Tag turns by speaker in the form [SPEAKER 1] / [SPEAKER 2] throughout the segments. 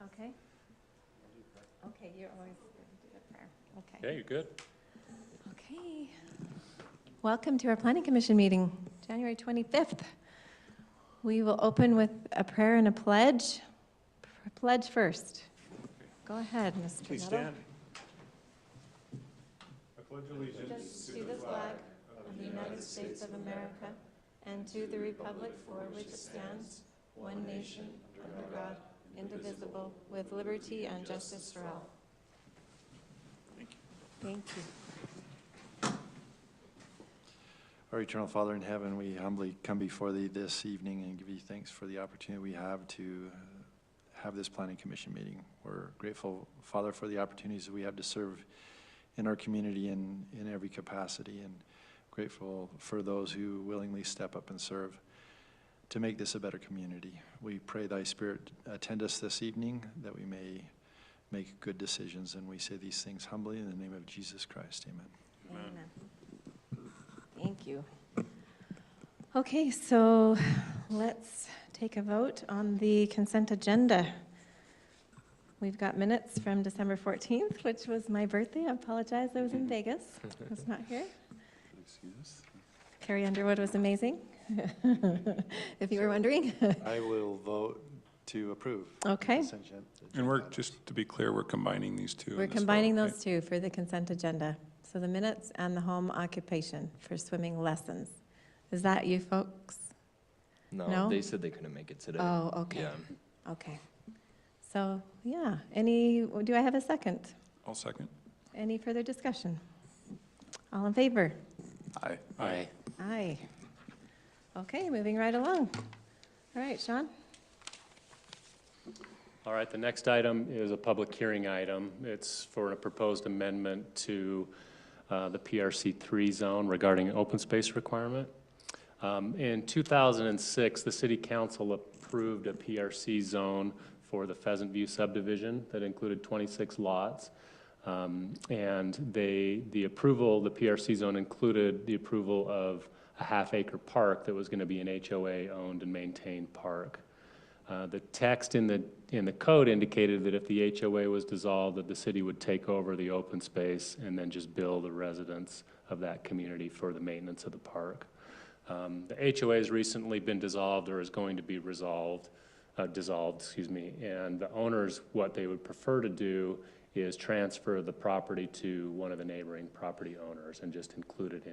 [SPEAKER 1] Okay. Okay, you're always going to do the prayer. Okay.
[SPEAKER 2] Okay, you're good.
[SPEAKER 1] Okay. Welcome to our Planning Commission meeting, January 25th. We will open with a prayer and a pledge. Pledge first. Go ahead, Mr.
[SPEAKER 2] Please
[SPEAKER 1] Nettle.
[SPEAKER 2] stand. I pledge allegiance
[SPEAKER 1] To the flag of the United States of America and to the republic for which it stands, one nation, under God, indivisible, with liberty and justice for all. Thank you.
[SPEAKER 3] Our eternal Father in heaven, we humbly come before thee this evening and give you thanks for the opportunity we have to have this Planning Commission meeting. We're grateful, Father, for the opportunities that we have to serve in our community in every capacity, and grateful for those who willingly step up and serve to make this a better community. We pray thy Spirit attend us this evening, that we may make good decisions, and we say these things humbly in the name of Jesus Christ. Amen.
[SPEAKER 1] Amen. Thank you. Okay, so let's take a vote on the consent agenda. We've got minutes from December 14th, which was my birthday. I apologize, I was in Vegas. I was not here. Carrie Underwood was amazing, if you were wondering.
[SPEAKER 3] I will vote to approve.
[SPEAKER 1] Okay.
[SPEAKER 3] Consent agenda.
[SPEAKER 2] And we're, just to be clear, we're combining these two.
[SPEAKER 1] We're
[SPEAKER 2] in this
[SPEAKER 1] combining
[SPEAKER 2] vote,
[SPEAKER 1] those two for the consent agenda. So the minutes and the home occupation for swimming lessons. Is that you folks? No?
[SPEAKER 4] They said they couldn't make it today.
[SPEAKER 1] Oh, okay.
[SPEAKER 4] Yeah.
[SPEAKER 1] Okay. So, yeah, do I have a second?
[SPEAKER 2] I'll second.
[SPEAKER 1] Any further discussion? All in favor?
[SPEAKER 2] Aye.
[SPEAKER 1] Aye. Okay, moving right along. All right, Sean?
[SPEAKER 5] All right, the next item is a public hearing item. It's for a proposed amendment to the PRC 3 zone regarding an open space requirement. In 2006, the City Council approved a PRC zone for the Pheasant View subdivision that included 26 lots. And the approval, the PRC zone included the approval of a half-acre park that was going to be an HOA-owned and maintained park. The text in the code indicated that if the HOA was dissolved, that the city would take over the open space and then just bill the residents of that community for the maintenance of the park. The HOA has recently been dissolved or is going to be dissolved, and the owners, what they would prefer to do is transfer the property to one of the neighboring property owners and just include it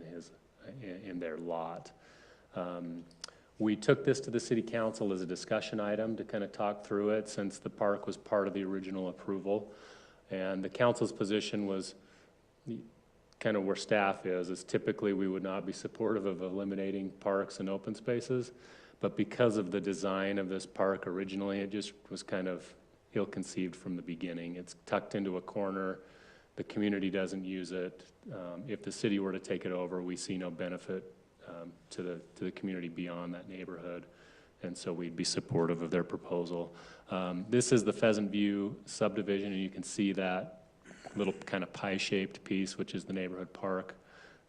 [SPEAKER 5] in their lot. We took this to the City Council as a discussion item to kind of talk through it, since the park was part of the original approval. And the council's position was kind of where staff is typically we would not be supportive of eliminating parks and open spaces. But because of the design of this park originally, it just was kind of ill-conceived from the beginning. It's tucked into a corner. The community doesn't use it. If the city were to take it over, we see no benefit to the community beyond that neighborhood, and so we'd be supportive of their proposal. This is the Pheasant View subdivision, and you can see that little kind of pie-shaped piece, which is the neighborhood park.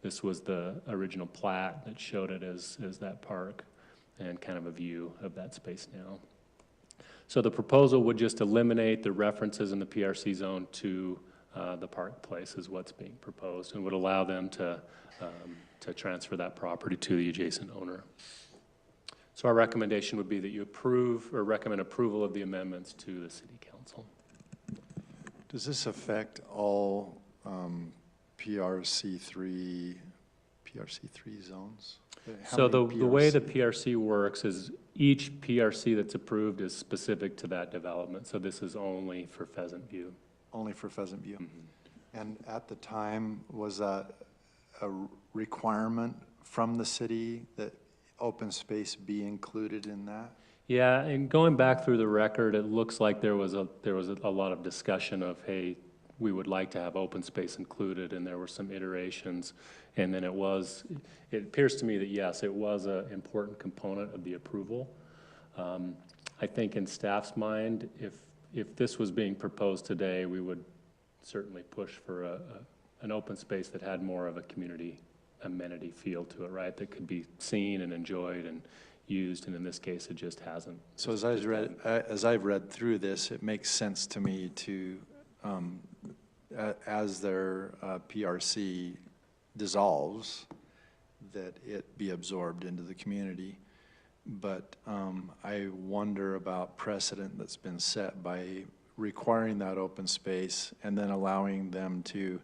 [SPEAKER 5] This was the original plat that showed it as that park, and kind of a view of that space now. So the proposal would just eliminate the references in the PRC zone to the park place is what's being proposed, and would allow them to transfer that property to the adjacent owner. So our recommendation would be that you approve or recommend approval of the amendments to the City Council.
[SPEAKER 3] Does this affect all PRC3 zones?
[SPEAKER 5] So the way the PRC works is each PRC that's approved is specific to that development. So this is only for Pheasant View.
[SPEAKER 3] Only for Pheasant View.
[SPEAKER 5] Mm-hmm.
[SPEAKER 3] And at the time, was that a requirement from the city that open space be included in that?
[SPEAKER 5] Yeah, and going back through the record, it looks like there was a lot of discussion of, hey, we would like to have open space included, and there were some iterations, and then it appears to me that yes, it was an important component of the approval. I think in staff's mind, if this was being proposed today, we would certainly push for an open space that had more of a community amenity feel to it, right? That could be seen and enjoyed and used, and in this case, it just hasn't.
[SPEAKER 3] So as I've read through this, it makes sense to me to, as their PRC dissolves, that it be absorbed into the community. But I wonder about precedent that's been set by requiring that open space and then allowing them to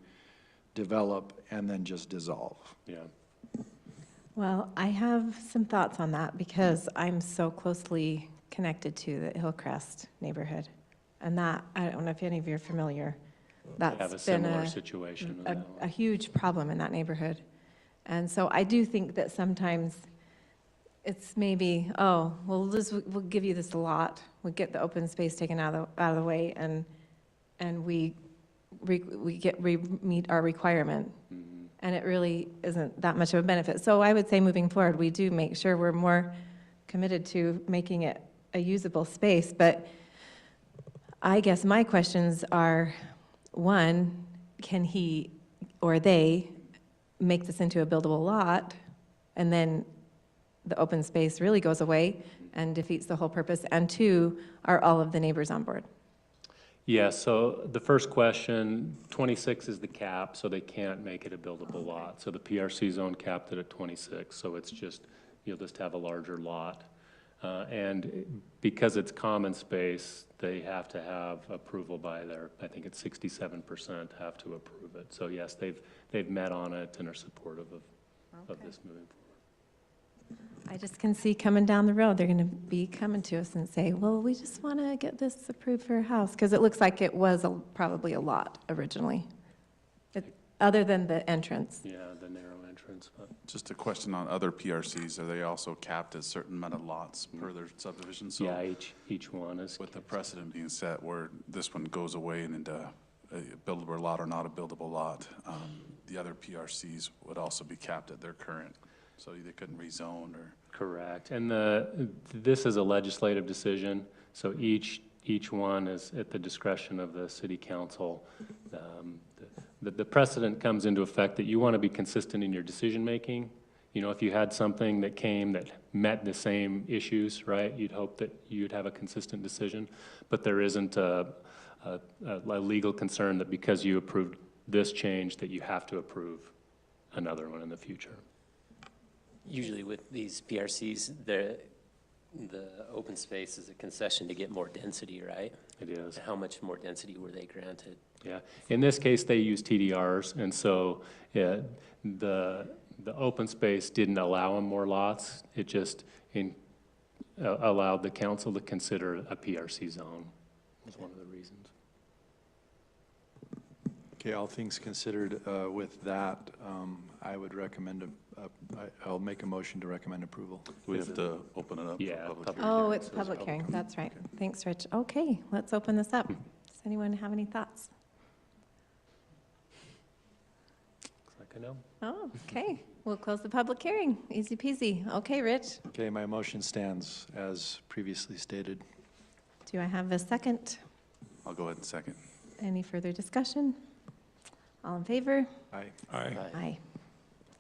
[SPEAKER 3] develop and then just dissolve.
[SPEAKER 5] Yeah.
[SPEAKER 1] Well, I have some thoughts on that because I'm so closely connected to the Hillcrest neighborhood. And that, I don't know if any of you are familiar,
[SPEAKER 5] They have a
[SPEAKER 1] that's been
[SPEAKER 5] similar situation. on that
[SPEAKER 1] a
[SPEAKER 5] one.
[SPEAKER 1] huge problem in that neighborhood. And so I do think that sometimes it's maybe, oh, well, we'll give you this lot, we'll get the open space taken out of the way, and we meet our requirement.
[SPEAKER 5] Mhm.
[SPEAKER 1] And it really isn't that much of a benefit. So I would say moving forward, we do make sure we're more committed to making it a usable space. But I guess my questions are, one, can he or they make this into a buildable lot? And then the open space really goes away and defeats the whole purpose. And two, are all of the neighbors on board?
[SPEAKER 5] Yeah, so the first question, 26 is the cap, so they can't make it a buildable lot. So the PRC zone capped it at 26, so it's just, you'll just have a larger lot. And because it's common space, they have to have approval by their, I think it's 67% have to approve it. So yes, they've met on it and are supportive of this moving forward.
[SPEAKER 1] I just can see coming down the road, they're going to be coming to us and say, well, we just want to get this approved for a house, because it looks like it was probably a lot originally, other than the entrance.
[SPEAKER 5] Yeah, the narrow entrance, but.
[SPEAKER 4] Just a question on other PRCs, are they also capped at a certain amount of lots per their subdivision? So
[SPEAKER 5] Yeah, each one is.
[SPEAKER 4] with the precedent being set where this one goes away and into a buildable lot or not a buildable lot, the other PRCs would also be capped at their current, so they couldn't rezone or.
[SPEAKER 5] Correct, and this is a legislative decision, so each one is at the discretion of the city council. The precedent comes into effect that you want to be consistent in your decision-making. You know, if you had something that came that met the same issues, right, you'd hope that you'd have a consistent decision, but there isn't a legal concern that because you approved this change that you have to approve another one in the future.
[SPEAKER 6] Usually with these PRCs, the open space is a concession to get more density, right?
[SPEAKER 5] It is.
[SPEAKER 6] How much more density were they granted?
[SPEAKER 5] Yeah, in this case, they use TDRs, and so yeah, the open space didn't allow them more lots. It just allowed the council to consider a PRC zone. Was one of the reasons.
[SPEAKER 3] Okay, all things considered, with that, I would recommend, I'll make a motion to recommend approval.
[SPEAKER 4] Do we have to open it up? for
[SPEAKER 5] Yeah,
[SPEAKER 4] public
[SPEAKER 5] public
[SPEAKER 4] hearing?
[SPEAKER 1] Oh, it's public hearing, that's right. Thanks, Rich. Okay, let's open this up. Does anyone have any thoughts?
[SPEAKER 5] Looks like I know.
[SPEAKER 1] Oh, okay, we'll close the public hearing. Easy peasy. Okay, Rich,
[SPEAKER 3] Okay, my motion stands as previously stated.
[SPEAKER 1] do I have a second?
[SPEAKER 4] I'll go ahead and second.
[SPEAKER 1] Any further discussion? All in favor?
[SPEAKER 3] Aye.
[SPEAKER 2] Aye.
[SPEAKER 1] Aye.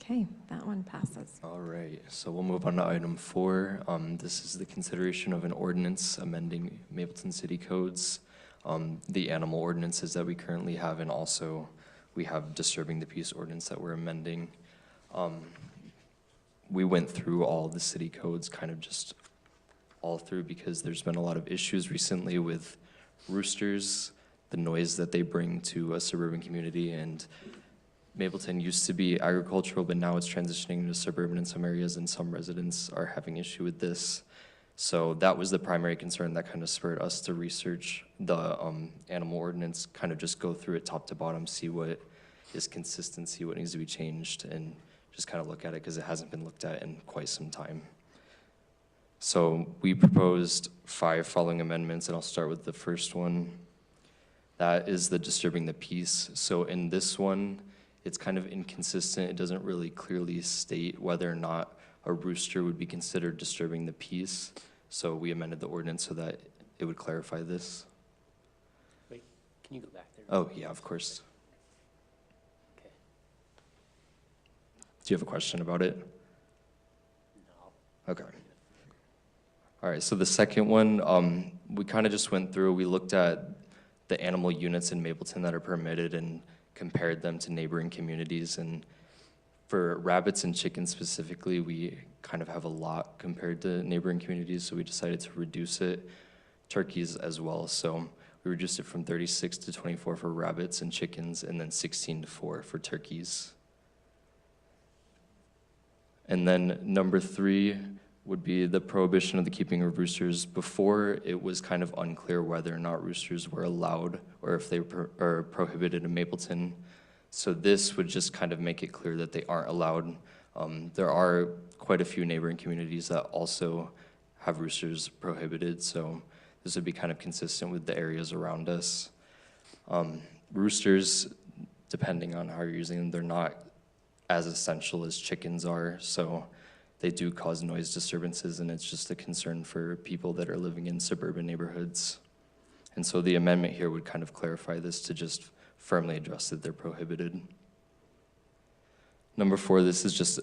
[SPEAKER 1] Okay, that one passes.
[SPEAKER 7] All right, so we'll move on to item 4. This is the consideration of an ordinance amending Mapleton City Codes, the animal ordinances that we currently have, and also we have disturbing the peace ordinance that we're amending. We went through all the city codes, kind of just all through, because there's been a lot of issues recently with roosters, the noise that they bring to a suburban community, and Mapleton used to be agricultural, but now it's transitioning into suburban in some areas, and some residents are having issue with this. So that was the primary concern that kind of spurred us to research the animal ordinance, kind of just go through it top to bottom, see what is consistent, see what needs to be changed, and just kind of look at it because it hasn't been looked at in quite some time. So we proposed 5 following amendments, and I'll start with the first one. That is the disturbing the peace. So in this one, it's kind of inconsistent. It doesn't really clearly state whether or not a rooster would be considered disturbing the peace. So we amended the ordinance so that it would clarify this.
[SPEAKER 6] Wait, can you go back there?
[SPEAKER 7] Oh, yeah, of course.
[SPEAKER 6] Okay.
[SPEAKER 7] Do you have a question about it?
[SPEAKER 6] No.
[SPEAKER 7] Okay. All right, so the second one, we kind of just went through, we looked at the animal units in Mapleton that are permitted and compared them to neighboring communities. And for rabbits and chickens specifically, we kind of have a lot compared to neighboring communities, so we decided to reduce it. Turkeys as well, so we reduced it from 36 to 24 for rabbits and chickens, and then 16 to 4 for turkeys. And then number 3 would be the prohibition of the keeping of roosters. Before, it was kind of unclear whether or not roosters were allowed or if they are prohibited in Mapleton. So this would just kind of make it clear that they aren't allowed. There are quite a few neighboring communities that also have roosters prohibited, so this would be kind of consistent with the areas around us. Roosters, depending on how you're using them, they're not as essential as chickens are, so they do cause noise disturbances, and it's just a concern for people that are living in suburban neighborhoods. And so the amendment here would kind of clarify this to just firmly address that they're prohibited. Number 4, this is just,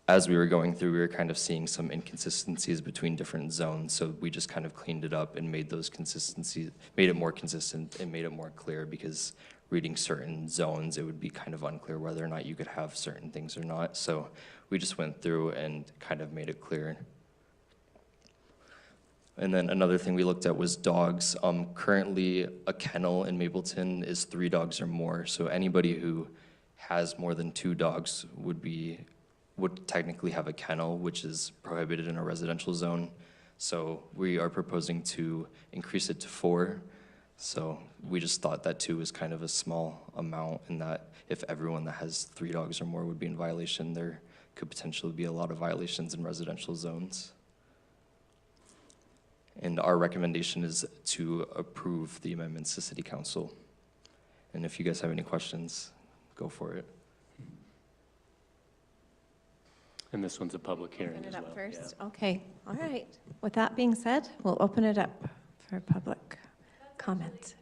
[SPEAKER 7] as we were going through, we were kind of seeing some inconsistencies between different zones, so we just kind of cleaned it up and made those consistencies, made it more consistent and made it more clear, because reading certain zones, it would be kind of unclear whether or not you could have certain things or not. So we just went through and kind of made it clear. And then another thing we looked at was dogs. Currently, a kennel in Mapleton is 3 dogs or more, so anybody who has more than 2 dogs would technically have a kennel, which is prohibited in a residential zone. So we are proposing to increase it to 4. So we just thought that 2 was kind of a small amount, and that if everyone that has 3 dogs or more would be in violation, there could potentially be a lot of violations in residential zones. And our recommendation is to approve the amendments to City Council. And if you guys have any questions, go for it.
[SPEAKER 5] And this one's a public hearing
[SPEAKER 1] Open
[SPEAKER 5] as
[SPEAKER 1] it
[SPEAKER 5] well.
[SPEAKER 1] up first. Okay, all right. With that being said, we'll open it up for public comment.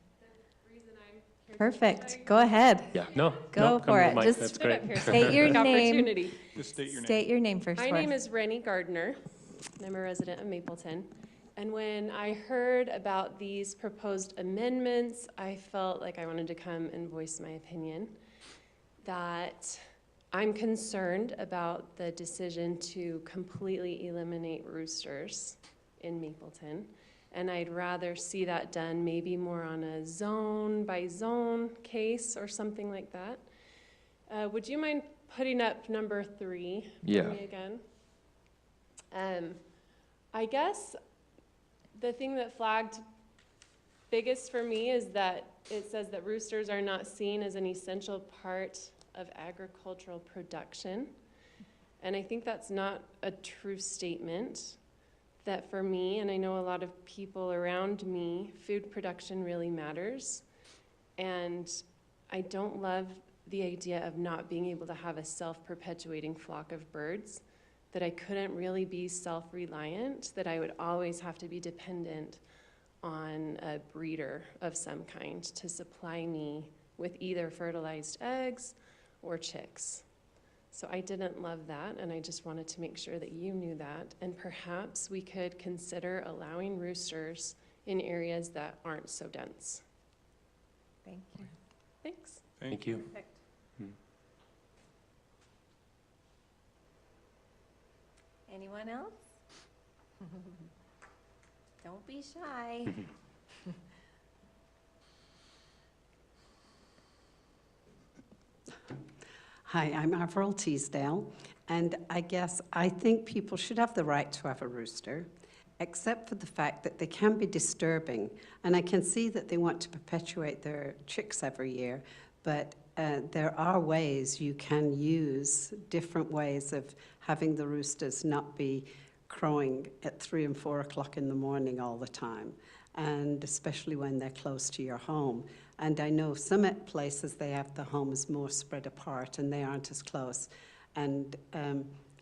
[SPEAKER 1] Perfect, go ahead.
[SPEAKER 5] Yeah, no,
[SPEAKER 1] Go
[SPEAKER 5] no, come
[SPEAKER 1] for
[SPEAKER 5] to
[SPEAKER 1] it.
[SPEAKER 5] the mic,
[SPEAKER 1] Just
[SPEAKER 5] that's
[SPEAKER 8] Stood up
[SPEAKER 5] great.
[SPEAKER 8] here, so
[SPEAKER 1] State your
[SPEAKER 8] quick
[SPEAKER 1] name.
[SPEAKER 8] opportunity.
[SPEAKER 2] Just state your name.
[SPEAKER 1] State your name first
[SPEAKER 8] My
[SPEAKER 1] for us.
[SPEAKER 8] name is Rennie Gardner, and I'm a resident of Mapleton. And when I heard about these proposed amendments, I felt like I wanted to come and voice my opinion that I'm concerned about the decision to completely eliminate roosters in Mapleton. And I'd rather see that done maybe more on a zone by zone case or something like that. Would you mind putting up number 3
[SPEAKER 7] Yeah.
[SPEAKER 8] for me again? I guess the thing that flagged biggest for me is that it says that roosters are not seen as an essential part of agricultural production. And I think that's not a true statement. That for me, and I know a lot of people around me, food production really matters. And I don't love the idea of not being able to have a self-perpetuating flock of birds, that I couldn't really be self-reliant, that I would always have to be dependent on a breeder of some kind to supply me with either fertilized eggs or chicks. So I didn't love that, and I just wanted to make sure that you knew that. And perhaps we could consider allowing roosters in areas that aren't so dense.
[SPEAKER 1] Thank you.
[SPEAKER 8] Thanks.
[SPEAKER 5] Thank you.
[SPEAKER 1] Perfect. Anyone else? Don't be shy.
[SPEAKER 9] Hi, I'm Avril Teasdale, and I think people should have the right to have a rooster, except for the fact that they can be disturbing. And I can see that they want to perpetuate their chicks every year, but there are ways you can use different ways of having the roosters not be crowing at 3 and 4 o'clock in the morning all the time, and especially when they're close to your home. And I know some places they have the homes more spread apart and they aren't as close. And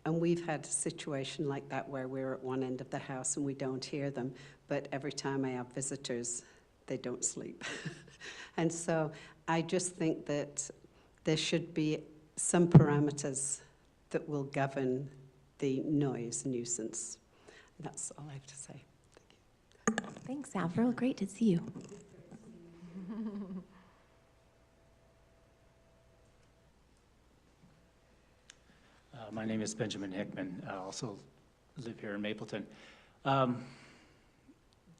[SPEAKER 9] we've had a situation like that where we're at one end of the house and we don't hear them, but every time I have visitors, they don't sleep. And so I just think that there should be some parameters that will govern the noise nuisance. That's all I have to say.
[SPEAKER 1] Thanks, Avril. Great to see you.
[SPEAKER 10] My name is Benjamin Hickman. I also live here in Mapleton.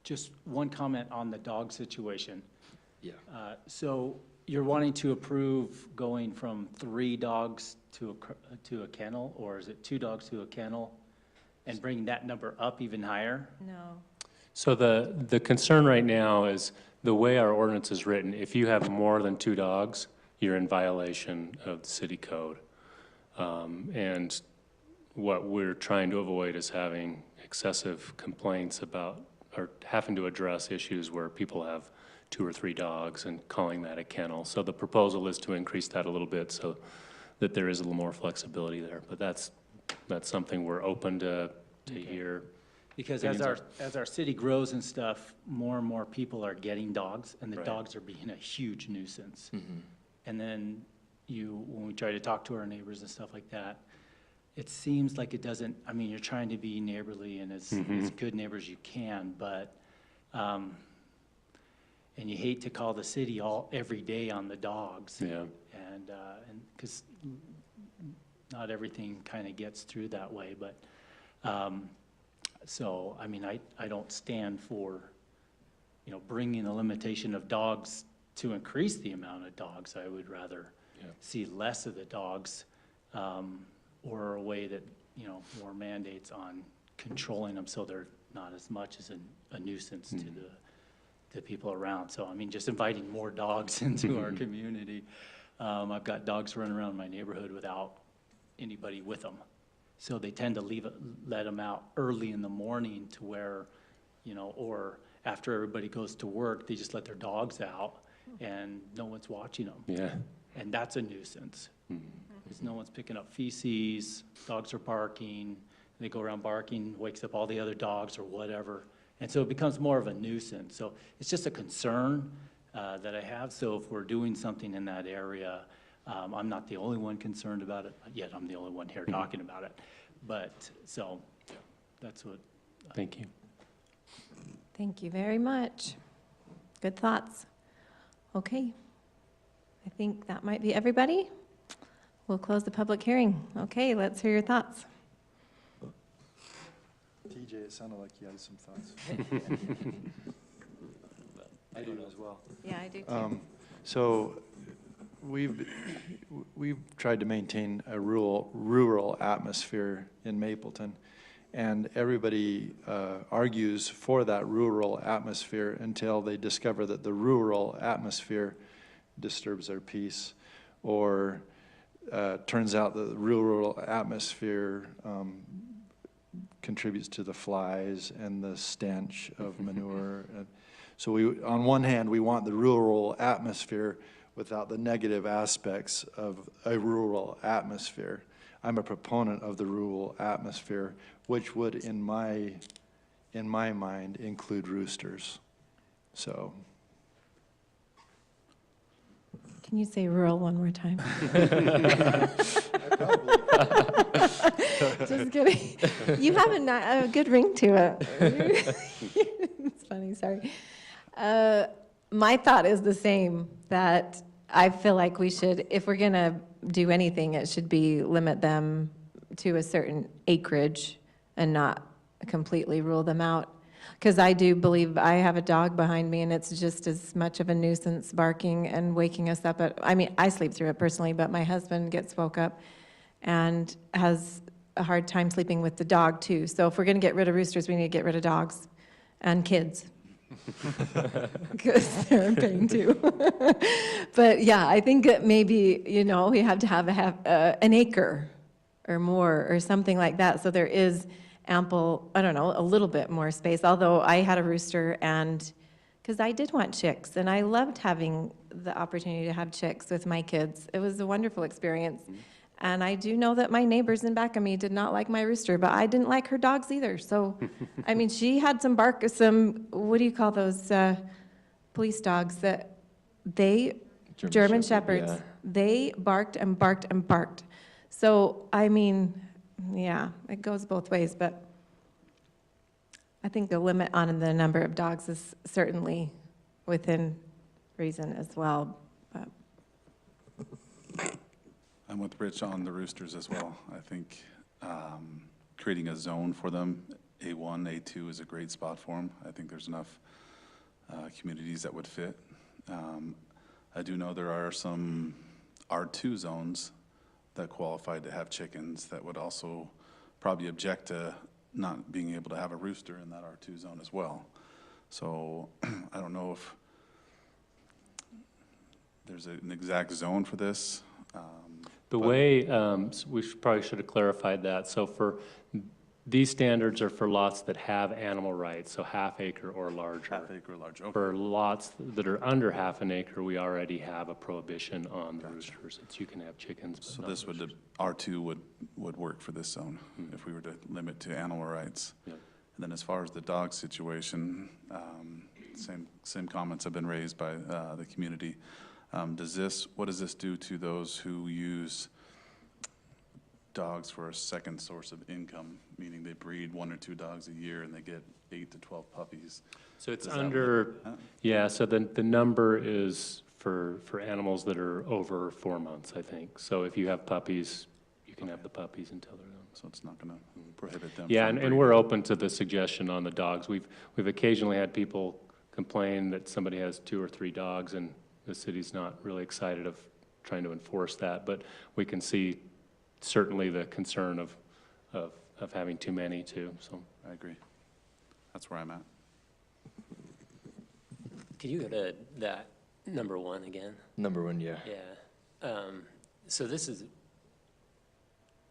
[SPEAKER 10] Just one comment on the dog situation.
[SPEAKER 7] Yeah.
[SPEAKER 10] So you're wanting to approve going from 3 dogs to a kennel, or is it 2 dogs to a kennel, and bringing that number up even higher?
[SPEAKER 1] No.
[SPEAKER 5] So the concern right now is the way our ordinance is written, if you have more than 2 dogs, you're in violation of the city code. And what we're trying to avoid is having excessive complaints about, or having to address issues where people have 2 or 3 dogs and calling that a kennel. So the proposal is to increase that a little bit so that there is a little more flexibility there. But that's something we're open to hear.
[SPEAKER 10] Because
[SPEAKER 5] Opinions
[SPEAKER 10] as our city grows and stuff, more and more people are getting dogs, and the
[SPEAKER 5] Right.
[SPEAKER 10] dogs are being a huge nuisance.
[SPEAKER 7] Mhm.
[SPEAKER 10] And then when we try to talk to our neighbors and stuff like that, it seems like it doesn't, I mean, you're trying to be neighborly and as good neighbors you can, but, and you hate to call the city every day on the dogs.
[SPEAKER 5] Yeah.
[SPEAKER 10] And because not everything kind of gets through that way, but, so, I mean, I don't stand for, bringing the limitation of dogs to increase the amount of dogs. I would rather see less of the dogs, or a way that, more mandates on controlling them so they're not as much as a nuisance to the people around. So, I mean, just inviting more dogs into our community. I've got dogs running around my neighborhood without anybody with them. So they tend to let them out early in the morning to where, or after everybody goes to work, they just let their dogs out and no one's watching them.
[SPEAKER 5] Yeah.
[SPEAKER 10] And that's a nuisance. Because no one's picking up feces, dogs are barking, they go around barking, wakes up all the other dogs or whatever. And so it becomes more of a nuisance. So it's just a concern that I have. So if we're doing something in that area, I'm not the only one concerned about it, yet I'm the only one here talking about it. But, so, that's what.
[SPEAKER 5] Thank you.
[SPEAKER 1] Thank you very much. Good thoughts. Okay. I think that might be everybody. We'll close the public hearing. Okay, let's hear your thoughts.
[SPEAKER 3] TJ, it sounded like you had some thoughts. I do as well.
[SPEAKER 1] Yeah, I do too.
[SPEAKER 3] So we've tried to maintain a rural atmosphere in Mapleton, and everybody argues for that rural atmosphere until they discover that the rural atmosphere disturbs their peace, or turns out that the rural atmosphere contributes to the flies and the stench of manure. So on one hand, we want the rural atmosphere without the negative aspects of a rural atmosphere. I'm a proponent of the rural atmosphere, which would, in my mind, include roosters. So.
[SPEAKER 1] Can you say rural one more time? Just kidding. You have a good ring to it. It's funny, sorry. My thought is the same, that I feel like we should, if we're gonna do anything, it should be limit them to a certain acreage and not completely rule them out. Because I do believe, I have a dog behind me and it's just as much of a nuisance barking and waking us up I sleep through it personally, but my husband gets woke up and has a hard time sleeping with the dog too. So if we're gonna get rid of roosters, we need to get rid of dogs and kids. Because they're in pain too. But yeah, I think that maybe, we have to have an acre or more or something like that. So there is ample, a little bit more space. Although I had a rooster, and because I did want chicks, and I loved having the opportunity to have chicks with my kids. It was a wonderful experience. And I do know that my neighbors in back of me did not like my rooster, but I didn't like her dogs either. So, she had some what do you call those police dogs that German Shepherds,
[SPEAKER 7] yeah.
[SPEAKER 1] they barked and barked and barked. So, yeah, it goes both ways, but I think the limit on the number of dogs is certainly within reason as well, but
[SPEAKER 4] I'm with Rich on the roosters as well. I think creating a zone for them, A1, A2 is a great spot for them. I think there's enough communities that would fit. I do know there are some R2 zones that qualify to have chickens that would also probably object to not being able to have a rooster in that R2 zone as well. So I don't know if there's an exact zone for this.
[SPEAKER 5] The
[SPEAKER 4] but-
[SPEAKER 5] way, we probably should have clarified that. So for, these standards are for lots that have animal rights, so half acre or larger.
[SPEAKER 4] Half acre or larger, okay.
[SPEAKER 5] For lots that are under half an acre, we already have a prohibition on the roosters. It's, you can have chickens, but
[SPEAKER 4] So
[SPEAKER 5] not
[SPEAKER 4] this would,
[SPEAKER 5] roosters.
[SPEAKER 4] R2 would work for this zone if we were to limit to animal rights.
[SPEAKER 5] Yep.
[SPEAKER 4] And then as far as the dog situation, same comments have been raised by the community. What does this do to those who use dogs for a second source of income, meaning they breed 1 or 2 dogs a year and they get 8 to 12 puppies?
[SPEAKER 5] So it's
[SPEAKER 4] Does that
[SPEAKER 5] under,
[SPEAKER 4] work?
[SPEAKER 5] yeah, so the number is for animals that are over 4 months, I think. So if you have puppies, you can have the puppies until they're done.
[SPEAKER 4] So it's not going to prohibit them
[SPEAKER 5] Yeah,
[SPEAKER 4] from
[SPEAKER 5] and we're
[SPEAKER 4] breeding.
[SPEAKER 5] open to the suggestion on the dogs. We've occasionally had people complain that somebody has 2 or 3 dogs, and the city's not really excited of trying to enforce that, but we can see certainly the concern of having too many too, so.
[SPEAKER 4] I agree. That's where I'm at.
[SPEAKER 6] Could you go to that number 1 again?
[SPEAKER 7] Number one, yeah.
[SPEAKER 6] Yeah. So this is,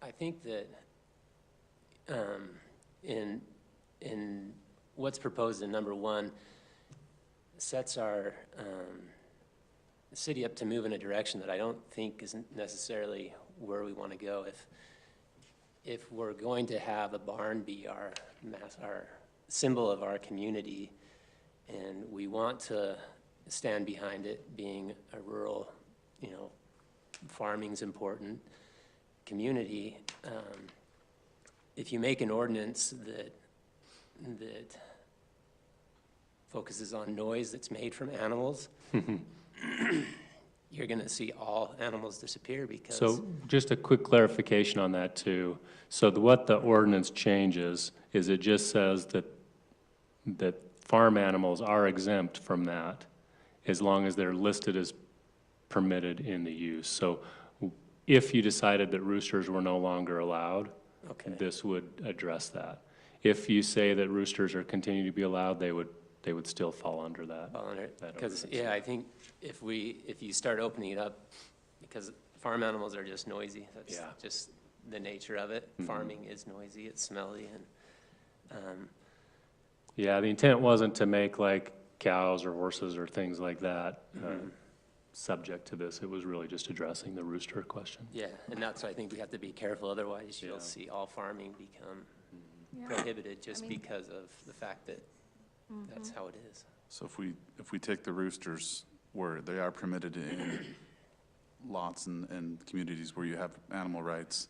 [SPEAKER 6] I think that in what's proposed in number 1 sets our city up to move in a direction that I don't think isn't necessarily where we want to go. If we're going to have a barn be our symbol of our community, and we want to stand behind it being a rural, farming's important community, if you make an ordinance that focuses on noise that's made from animals, you're going to see all animals disappear because.
[SPEAKER 5] So just a quick clarification on that too. So what the ordinance changes is it just says that farm animals are exempt from that as long as they're listed as permitted in the use. So if you decided that roosters were no longer allowed,
[SPEAKER 6] Okay.
[SPEAKER 5] this would address that. If you say that roosters are continuing to be allowed, they would still fall under that.
[SPEAKER 6] Because,
[SPEAKER 5] ordinance.
[SPEAKER 6] yeah, I think if you start opening it up, because farm animals are just noisy, that's
[SPEAKER 5] Yeah.
[SPEAKER 6] just the nature of it. Farming is noisy, it's smelly, and,
[SPEAKER 5] Yeah, the intent wasn't to make like cows or horses or things like that subject to this. It was really just addressing the rooster question.
[SPEAKER 6] yeah, and that's why I think we have to be careful, otherwise you'll
[SPEAKER 5] Yeah.
[SPEAKER 6] see all farming become
[SPEAKER 1] yeah.
[SPEAKER 6] prohibited just
[SPEAKER 1] I mean-
[SPEAKER 6] because of the fact that that's how it is.
[SPEAKER 4] So if we take the roosters where they are permitted in lots and communities where you have animal rights,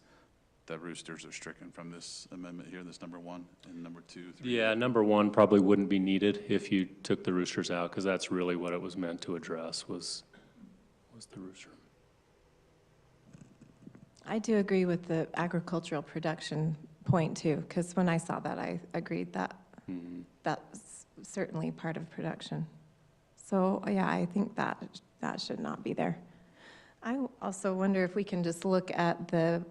[SPEAKER 4] that roosters are stricken from this amendment here, this number 1 and number 2, 3.
[SPEAKER 5] Yeah, number 1 probably wouldn't be needed if you took the roosters out, because that's really what it was meant to address, was the rooster.
[SPEAKER 1] I do agree with the agricultural production point too, because when I saw that, I agreed that that's certainly part of production. So, yeah, I think that should not be there. I also wonder if we can just look at the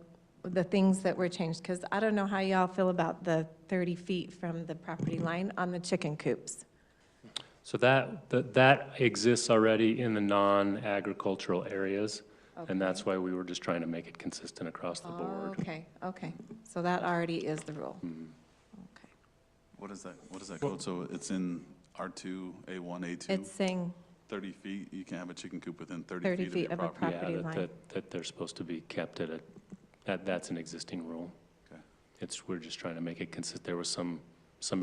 [SPEAKER 1] things that were changed, because I don't know how y'all feel about the 30 feet from the property line on the chicken coops.
[SPEAKER 5] So that exists already in the non-agricultural areas, and that's why we were just trying to make it consistent across the board.
[SPEAKER 1] Okay, so that already is the rule. Okay.
[SPEAKER 4] What is that code? So it's in R2, A1, A2?
[SPEAKER 1] It's saying
[SPEAKER 4] 30 feet, you can have a chicken coop within 30
[SPEAKER 1] 30
[SPEAKER 4] feet of
[SPEAKER 1] feet
[SPEAKER 4] your
[SPEAKER 1] of a
[SPEAKER 4] property.
[SPEAKER 1] property
[SPEAKER 5] Yeah,
[SPEAKER 1] line.
[SPEAKER 5] that they're supposed to be kept at that's an existing rule.
[SPEAKER 4] Okay.
[SPEAKER 5] We're just trying to make it consistent. There was some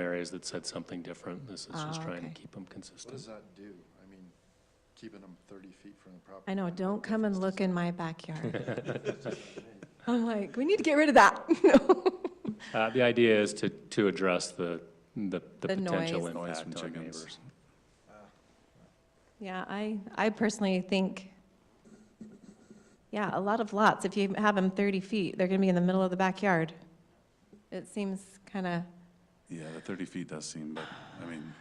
[SPEAKER 5] areas that said something different. This is just trying to
[SPEAKER 1] okay.
[SPEAKER 5] keep them
[SPEAKER 3] What
[SPEAKER 5] consistent.
[SPEAKER 3] does that do? I mean, keeping them 30 feet from the property.
[SPEAKER 1] I know,
[SPEAKER 3] line,
[SPEAKER 1] don't
[SPEAKER 3] what
[SPEAKER 1] come and
[SPEAKER 3] difference
[SPEAKER 1] look
[SPEAKER 3] does
[SPEAKER 1] in my backyard. I'm like, we need to get rid of that.
[SPEAKER 5] The idea is to address the the
[SPEAKER 1] The
[SPEAKER 5] potential
[SPEAKER 1] noise.
[SPEAKER 4] Noise from
[SPEAKER 5] impact on
[SPEAKER 4] chickens.
[SPEAKER 5] neighbors.
[SPEAKER 1] Yeah, I personally think, yeah, a lot of lots, if you have them 30 feet, they're going to be in the middle of the backyard. It seems kind of,
[SPEAKER 4] Yeah, the 30 feet does seem, but, I mean,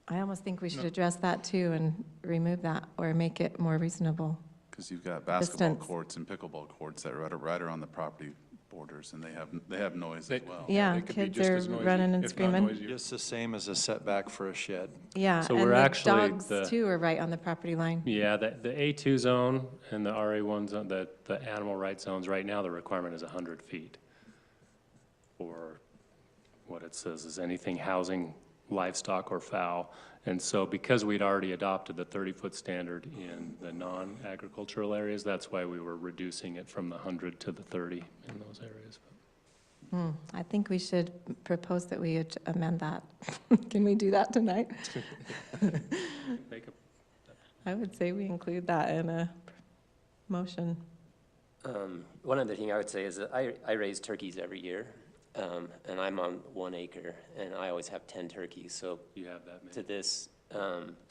[SPEAKER 1] I almost think we should address that too and remove that or make it more reasonable.
[SPEAKER 4] because you've got basketball
[SPEAKER 1] Distance.
[SPEAKER 4] courts and pickleball courts that are right around the property borders, and they have noise as well.
[SPEAKER 1] Yeah,
[SPEAKER 2] they could be
[SPEAKER 1] kids
[SPEAKER 2] just
[SPEAKER 1] are
[SPEAKER 2] as noisy,
[SPEAKER 1] running and
[SPEAKER 2] if not
[SPEAKER 1] screaming.
[SPEAKER 2] noisier.
[SPEAKER 3] Just the same as a setback for a shed.
[SPEAKER 1] Yeah,
[SPEAKER 5] So
[SPEAKER 1] and
[SPEAKER 5] we're
[SPEAKER 1] the
[SPEAKER 5] actually
[SPEAKER 1] dogs
[SPEAKER 5] the-
[SPEAKER 1] too are right on the property line.
[SPEAKER 5] Yeah, the A2 zone and the RA1 zone, the animal rights zones, right now, the requirement is 100 feet. Or what it says is anything housing livestock or fowl. And so because we'd already adopted the 30-foot standard in the non-agricultural areas, that's why we were reducing it from the 100 to the 30 in those areas.
[SPEAKER 1] I think we should propose that we amend that. Can we do that tonight?
[SPEAKER 5] Make a
[SPEAKER 1] I would say we include that in a motion.
[SPEAKER 6] One other thing I would say is that I raise turkeys every year, and I'm on 1 acre, and I always have 10 turkeys, so
[SPEAKER 5] You have that,
[SPEAKER 6] to this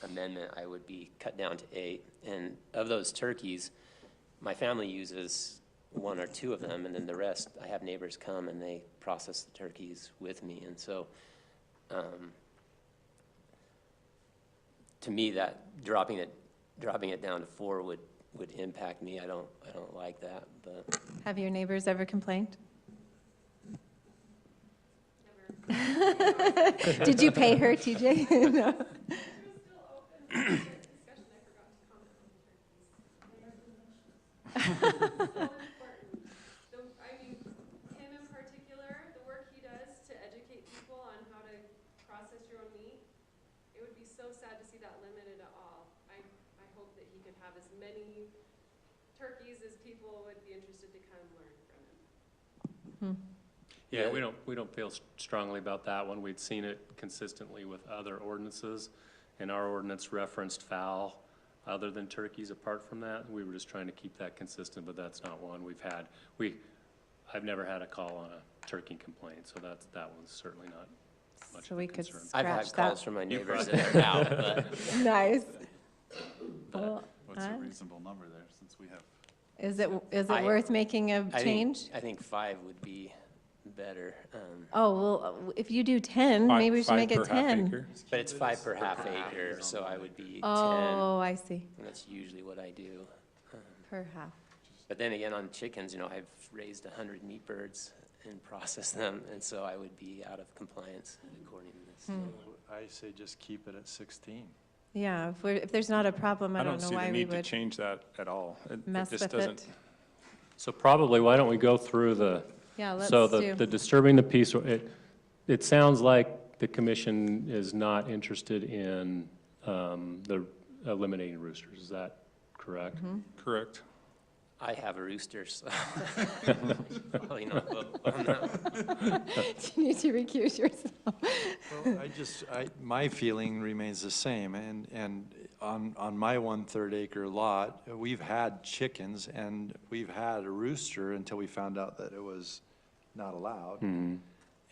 [SPEAKER 6] amendment, I would be cut down to 8. And of those turkeys, my family uses 1 or 2 of them, and then the rest, I have neighbors come and they process the turkeys with me. And so, to me, that dropping it down to 4 would impact me. I don't like that, but.
[SPEAKER 1] Have your neighbors ever complained? Did you pay her, TJ? No.
[SPEAKER 8] I mean, him in particular, the work he does to educate people on how to process your own meat, it would be so sad to see that limited at all. I hope that he could have as many turkeys as people would be interested to come learn from him.
[SPEAKER 5] Yeah, we don't feel strongly about that one. We'd seen it consistently with other ordinances, and our ordinance referenced fowl other than turkeys. Apart from that, we were just trying to keep that consistent, but that's not one we've had. I've never had a call on a turkey complaint, so that one's certainly not much
[SPEAKER 1] So
[SPEAKER 5] of a
[SPEAKER 1] we could
[SPEAKER 5] concern.
[SPEAKER 6] I've had
[SPEAKER 1] scratch
[SPEAKER 6] calls
[SPEAKER 1] that.
[SPEAKER 6] from my
[SPEAKER 5] You
[SPEAKER 6] neighbors
[SPEAKER 5] brought
[SPEAKER 6] that are out, but
[SPEAKER 1] Nice.
[SPEAKER 4] But
[SPEAKER 1] Well,
[SPEAKER 4] what's a
[SPEAKER 1] I-
[SPEAKER 4] reasonable number there, since we have,
[SPEAKER 1] Is it
[SPEAKER 6] I-
[SPEAKER 1] worth making a change?
[SPEAKER 6] I think 5 would be better.
[SPEAKER 1] Oh, well, if you do 10,
[SPEAKER 2] Five-
[SPEAKER 1] maybe we should
[SPEAKER 2] five
[SPEAKER 1] make it
[SPEAKER 2] per half
[SPEAKER 1] 10.
[SPEAKER 2] acre?
[SPEAKER 6] But it's 5 per half acre, so I would be 10.
[SPEAKER 1] Oh, I see,
[SPEAKER 6] And that's usually what I do.
[SPEAKER 1] per half.
[SPEAKER 6] But then again, on chickens, I've raised 100 meat birds and processed them, and so I would be out of compliance according to this.
[SPEAKER 3] I say just keep it at 16.
[SPEAKER 1] Yeah, if there's not a problem, I
[SPEAKER 2] I
[SPEAKER 1] don't
[SPEAKER 2] don't
[SPEAKER 1] know
[SPEAKER 2] see the
[SPEAKER 1] why we
[SPEAKER 2] need to
[SPEAKER 1] would
[SPEAKER 2] change that at all. It
[SPEAKER 1] mess
[SPEAKER 2] just
[SPEAKER 1] with
[SPEAKER 2] doesn't.
[SPEAKER 1] it.
[SPEAKER 5] So probably, why don't we go through
[SPEAKER 1] Yeah, let's
[SPEAKER 5] so
[SPEAKER 1] do.
[SPEAKER 5] the disturbing the peace, it sounds like the commission is not interested in the eliminating roosters. Is that correct?
[SPEAKER 2] Correct.
[SPEAKER 6] I have a rooster, so probably not vote on that one.
[SPEAKER 1] You need to recuse yourself.
[SPEAKER 3] Well, my feeling remains the same, and on my 1/3 acre lot, we've had chickens and we've had a rooster until we found out that it was not allowed.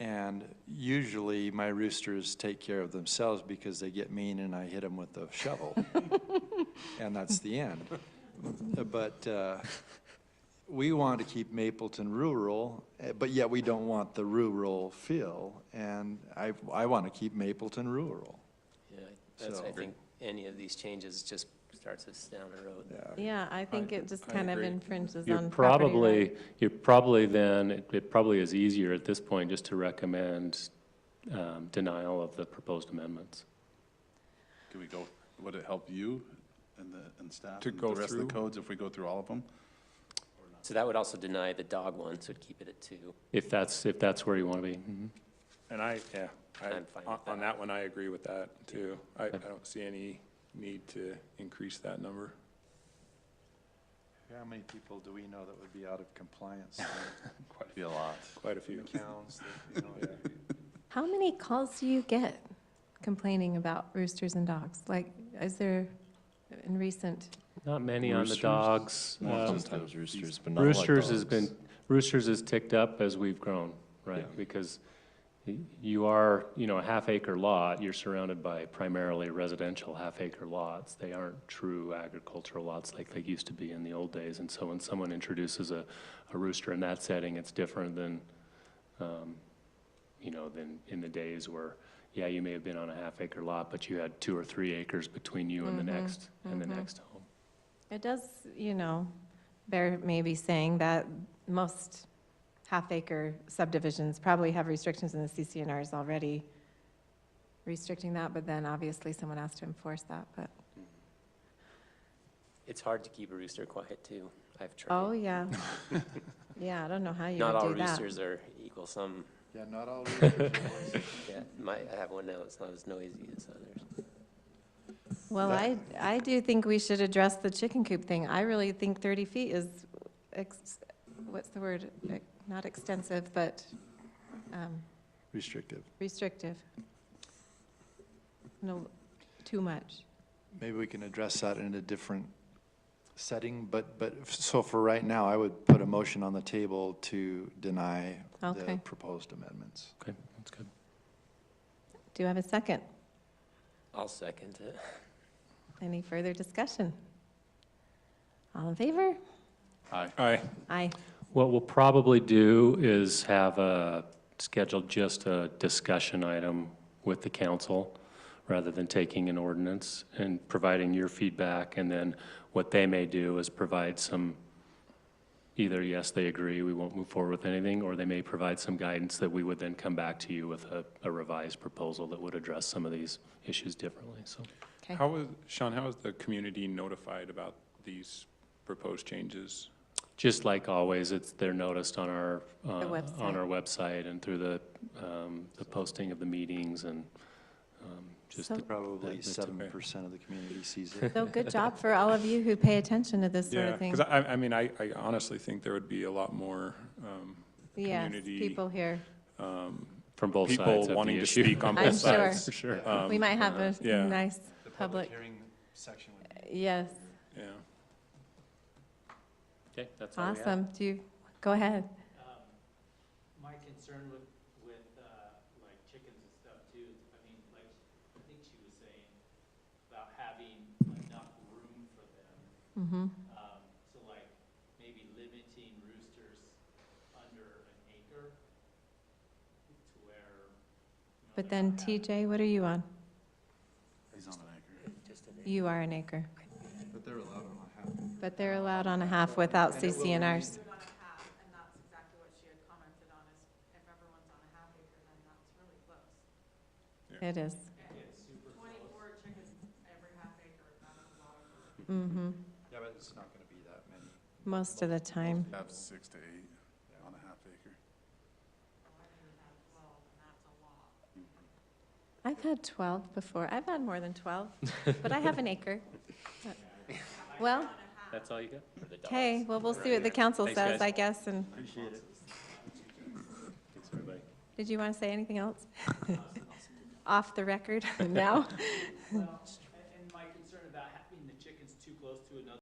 [SPEAKER 3] And usually my roosters take care of themselves because they get mean and I hit them with a shovel. And that's the end. But we want to keep Mapleton rural, but yet we don't want the rural feel. And I want to keep Mapleton rural.
[SPEAKER 6] Yeah, that's,
[SPEAKER 3] So-
[SPEAKER 6] I think, any of these changes just starts us down the road.
[SPEAKER 1] Yeah, I think it just
[SPEAKER 2] I
[SPEAKER 1] kind of
[SPEAKER 2] agree.
[SPEAKER 1] infringes
[SPEAKER 5] You're
[SPEAKER 1] on property right.
[SPEAKER 5] probably then, it probably is easier at this point just to recommend denial of the proposed amendments.
[SPEAKER 4] could we go, would it help you and staff
[SPEAKER 2] To
[SPEAKER 4] and
[SPEAKER 2] go
[SPEAKER 4] the rest of
[SPEAKER 2] through?
[SPEAKER 4] the codes if we go through all of them?
[SPEAKER 6] So that would also deny the dog one, so it'd keep it at 2.
[SPEAKER 5] If that's where you want to be.
[SPEAKER 2] And
[SPEAKER 6] I'm fine with
[SPEAKER 2] on
[SPEAKER 6] that.
[SPEAKER 2] that one, I agree with that too. I don't see any need to increase that number.
[SPEAKER 3] How many people do we know that would be out of compliance?
[SPEAKER 4] Quite be a lot.
[SPEAKER 2] Quite a few.
[SPEAKER 3] Accounts,
[SPEAKER 1] How many calls do you get complaining about roosters and dogs? Like, is there in recent?
[SPEAKER 5] Not many on the
[SPEAKER 7] Roosters?
[SPEAKER 5] dogs.
[SPEAKER 7] Sometimes roosters, but not a lot of dogs.
[SPEAKER 5] Roosters has ticked up as we've grown, right?
[SPEAKER 2] Yeah.
[SPEAKER 5] Because You are, a half-acre lot, you're surrounded by primarily residential half-acre lots. They aren't true agricultural lots like they used to be in the old days. And so when someone introduces a rooster in that setting, it's different than, than in the days where, yeah, you may have been on a half-acre lot, but you had 2 or 3 acres between you and the next home.
[SPEAKER 1] It does, bear maybe saying that most half-acre subdivisions probably have restrictions in the CCNRs already restricting that, but then obviously someone has to enforce that, but.
[SPEAKER 6] It's hard to keep a rooster quiet too. I've tried.
[SPEAKER 1] Oh, yeah. Yeah, I don't know how you
[SPEAKER 6] Not
[SPEAKER 1] would
[SPEAKER 6] all
[SPEAKER 1] do that.
[SPEAKER 6] roosters are equal. Some,
[SPEAKER 3] Yeah, not all.
[SPEAKER 6] yeah, I have one now that's not as noisy as others.
[SPEAKER 1] Well, I do think we should address the chicken coop thing. I really think 30 feet is, what's the word? Not extensive, but
[SPEAKER 3] Restrictive.
[SPEAKER 1] restrictive. No, too much.
[SPEAKER 3] Maybe we can address that in a different setting, so for right now, I would put a motion on the table to deny the
[SPEAKER 1] Okay.
[SPEAKER 3] proposed amendments.
[SPEAKER 5] Okay, that's good.
[SPEAKER 1] Do you have a second?
[SPEAKER 6] I'll second it.
[SPEAKER 1] Any further discussion? All in favor?
[SPEAKER 2] Aye.
[SPEAKER 1] Aye.
[SPEAKER 5] What we'll probably do is have scheduled just a discussion item with the council rather than taking an ordinance and providing your feedback. And then what they may do is provide some, either yes, they agree, we won't move forward with anything, or they may provide some guidance that we would then come back to you with a revised proposal that would address some of these issues differently, so.
[SPEAKER 1] Okay.
[SPEAKER 2] Sean, how is the community notified about these proposed changes?
[SPEAKER 5] Just like always, they're noticed on our
[SPEAKER 1] website.
[SPEAKER 5] website and through the posting of the meetings and just
[SPEAKER 1] So-
[SPEAKER 3] Probably
[SPEAKER 5] That's
[SPEAKER 3] 7% of the community sees it.
[SPEAKER 1] So good job for all of you who pay attention to this sort
[SPEAKER 2] Yeah,
[SPEAKER 1] of thing.
[SPEAKER 2] because I honestly think there would be a lot more
[SPEAKER 1] Yes,
[SPEAKER 2] community,
[SPEAKER 1] people here.
[SPEAKER 5] from both sides
[SPEAKER 2] people
[SPEAKER 5] of the
[SPEAKER 2] wanting to
[SPEAKER 5] issue.
[SPEAKER 2] speak on
[SPEAKER 1] I'm
[SPEAKER 2] both sides.
[SPEAKER 5] For sure.
[SPEAKER 1] We might have a
[SPEAKER 2] yeah.
[SPEAKER 1] nice public,
[SPEAKER 3] hearing section would be.
[SPEAKER 1] yes,
[SPEAKER 2] Yeah.
[SPEAKER 5] Okay, that's all we have.
[SPEAKER 1] awesome. Go ahead.
[SPEAKER 10] My concern with like chickens and stuff too, I mean, like, I think she was saying about having enough room for them.
[SPEAKER 1] Mm-hmm.
[SPEAKER 10] So like, maybe limiting roosters under an acre to where,
[SPEAKER 1] But then TJ, what are you on?
[SPEAKER 4] He's on an acre.
[SPEAKER 6] Just an
[SPEAKER 1] You are an acre,
[SPEAKER 3] But they're allowed on a half.
[SPEAKER 1] but they're allowed on a half without CCNRs.
[SPEAKER 11] On a half, and that's exactly what she had commented on, is if everyone's on a half acre, then that's really close.
[SPEAKER 1] It is.
[SPEAKER 11] 24 chickens every half acre, that's a lot of.
[SPEAKER 1] Mm-hmm.
[SPEAKER 3] Yeah, but it's not gonna be that many.
[SPEAKER 1] Most of the time.
[SPEAKER 4] Have 6 to 8 on a half acre.
[SPEAKER 11] I think have 12, and that's a lot.
[SPEAKER 1] I've had 12 before. I've had more than 12, but I have an acre. But- Well,
[SPEAKER 5] That's all you got?
[SPEAKER 6] for the dogs.
[SPEAKER 1] okay, well, we'll see what the council
[SPEAKER 5] Thanks,
[SPEAKER 1] says,
[SPEAKER 5] guys.
[SPEAKER 1] I guess, and
[SPEAKER 3] Appreciate it.
[SPEAKER 5] Thanks, everybody.
[SPEAKER 1] did you want to say anything else? Off the record now?
[SPEAKER 10] Well,